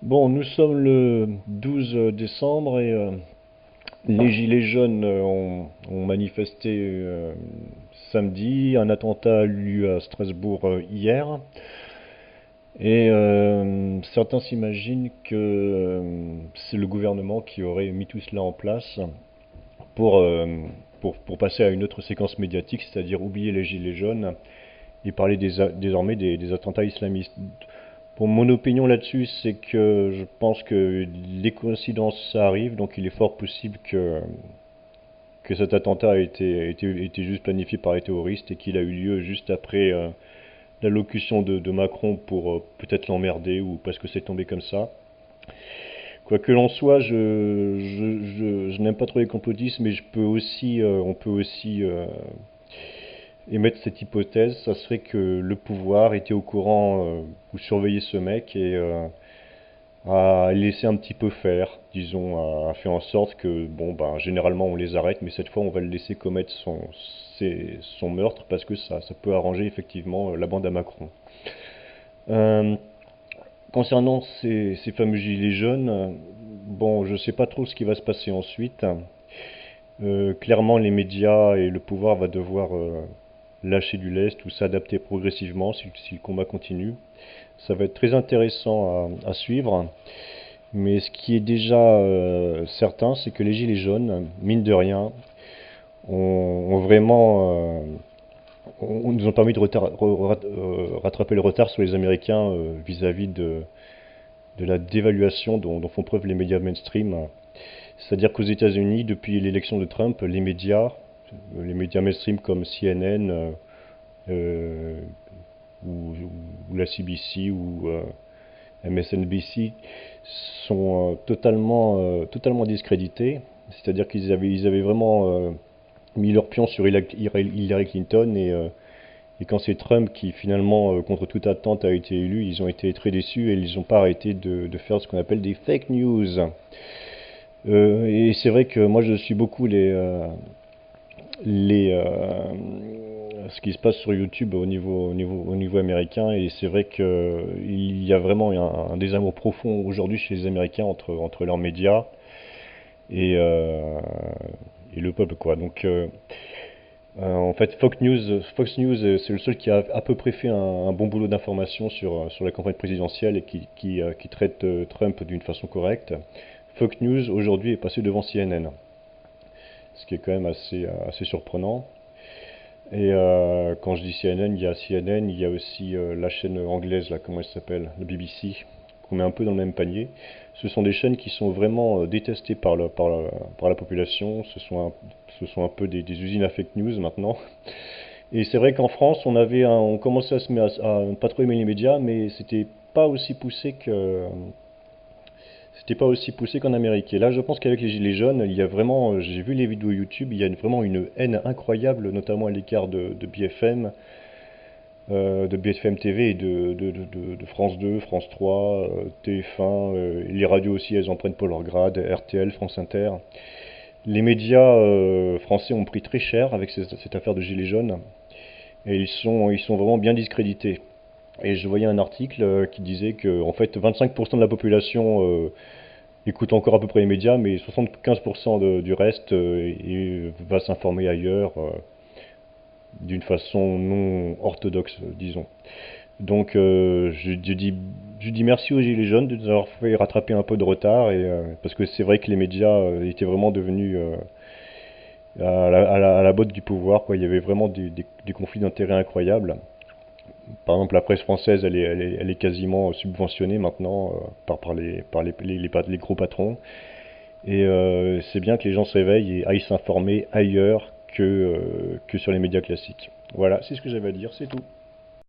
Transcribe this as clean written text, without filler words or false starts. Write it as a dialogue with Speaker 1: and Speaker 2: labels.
Speaker 1: Bon, nous sommes le 12 décembre et les Gilets jaunes ont manifesté samedi. Un attentat a eu lieu à Strasbourg hier. Et certains s'imaginent que c'est le gouvernement qui aurait mis tout cela en place pour, euh, pour passer à une autre séquence médiatique, c'est-à-dire oublier les Gilets jaunes et parler désormais des attentats islamistes. Pour mon opinion là-dessus, c'est que je pense que les coïncidences ça arrive, donc il est fort possible que cet attentat a été juste planifié par les terroristes et qu'il a eu lieu juste après l'allocution de Macron pour peut-être l'emmerder ou parce que c'est tombé comme ça. Quoi que l'en soit, je n'aime pas trop les complotistes, mais on peut aussi émettre cette hypothèse, ça serait que le pouvoir était au courant ou surveillait ce mec et a laissé un petit peu faire, disons, a fait en sorte que, bon, ben, généralement on les arrête, mais cette fois on va le laisser commettre son meurtre parce que ça peut arranger effectivement la bande à Macron. Euh, Concernant ces fameux gilets jaunes, bon, je sais pas trop ce qui va se passer ensuite. Clairement, les médias et le pouvoir va devoir lâcher du lest ou s'adapter progressivement si le combat continue. Ça va être très intéressant à suivre. Mais ce qui est déjà certain, c'est que les Gilets jaunes, mine de rien, ont vraiment nous ont permis de rattraper le retard sur les Américains vis-à-vis de la dévaluation dont font preuve les médias mainstream. C'est-à-dire qu'aux États-Unis, depuis l'élection de Trump, les médias mainstream comme CNN euh, ou, ou la CBC ou MSNBC sont totalement discrédités. C'est-à-dire ils avaient vraiment mis leur pion sur Hillary Clinton et quand c'est Trump qui finalement, contre toute attente, a été élu, ils ont été très déçus et ils n'ont pas arrêté de faire ce qu'on appelle des fake news. Et c'est vrai que moi je suis beaucoup ce qui se passe sur YouTube au niveau américain et c'est vrai qu'il y a vraiment un désamour profond aujourd'hui chez les Américains entre leurs médias et, euh, et le peuple quoi. Donc en fait Fox News c'est le seul qui a à peu près fait un bon boulot d'information sur la campagne présidentielle et qui traite Trump d'une façon correcte. Fox News aujourd'hui est passé devant CNN, ce qui est quand même assez surprenant. Et quand je dis CNN, il y a aussi la chaîne anglaise, là, comment elle s'appelle, la BBC, qu'on met un peu dans le même panier. Ce sont des chaînes qui sont vraiment détestées par la population. Ce sont un peu des usines à fake news maintenant. Et c'est vrai qu'en France, on commençait à ne pas trop aimer les médias, mais c'était pas aussi poussé qu'en Amérique. Et là, je pense qu'avec les Gilets jaunes, il y a vraiment, j'ai vu les vidéos YouTube, il y a vraiment une haine incroyable, notamment à l'écart de BFM TV et de France 2, France 3, TF1. Les radios aussi, elles en prennent pour leur grade, RTL, France Inter. Les médias français ont pris très cher avec cette affaire de Gilets jaunes et ils sont vraiment bien discrédités. Et je voyais un article qui disait que en fait 25% de la population écoute encore à peu près les médias, mais 75% du reste va s'informer ailleurs d'une façon non orthodoxe, disons. Donc je dis merci aux Gilets jaunes de nous avoir fait rattraper un peu de retard, parce que c'est vrai que les médias étaient vraiment devenus à la botte du pouvoir, quoi. Il y avait vraiment des conflits d'intérêts incroyables. Par exemple, la presse française, elle est quasiment subventionnée maintenant par les gros patrons. Et c'est bien que les gens se réveillent et aillent s'informer ailleurs que sur les médias classiques. Voilà, c'est ce que j'avais à dire, c'est tout.